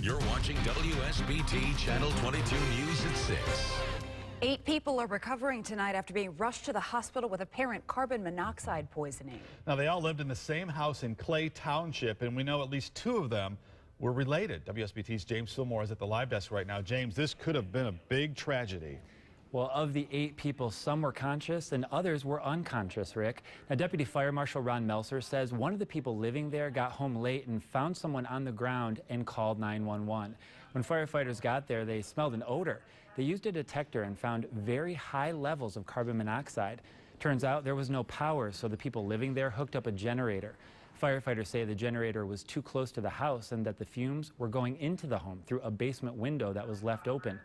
You're watching WSBT Channel 22 News at 6. 8 people are recovering tonight after being rushed to the hospital with apparent carbon monoxide poisoning. Now, they all lived in the same house in Clay Township, and we know at least 2 of them were related. WSBT's James Fillmore is at the live desk right now. James, this could have been a big tragedy. Well, of the 8 people, some were conscious and others were unconscious, Rick. Now, Deputy Fire Marshal Ron Melser says one of the people living there got home late and found someone on the ground and called 911. When firefighters got there, they smelled an odor. They used a detector and found very high levels of carbon monoxide. Turns out there was no power, so the people living there hooked up a generator. Firefighters say the generator was too close to the house and that the fumes were going into the home through a basement window that was left open.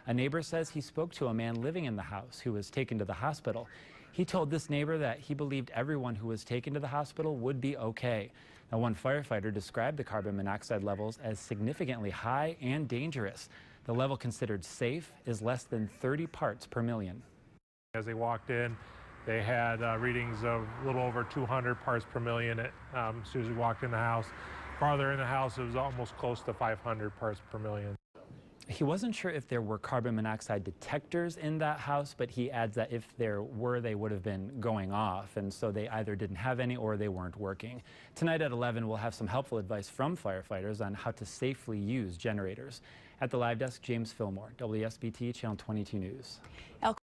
A neighbor says he spoke to a man living in the house who was taken to the hospital. He told this neighbor that he believed everyone who was taken to the hospital would be okay. Now, one firefighter described the carbon monoxide levels as significantly high and dangerous. The level considered safe is less than 30 parts per million. As they walked in, they had readings of a little over 200 parts per million as soon as we walked in the house. Farther in the house, it was almost close to 500 parts per million. He wasn't sure if there were carbon monoxide detectors in that house, but he adds that if there were, they would have been going off, and so they either didn't have any or they weren't working. Tonight at 11, we'll have some helpful advice from firefighters on how to safely use generators. At the live desk, James Fillmore, WSBT Channel 22 News.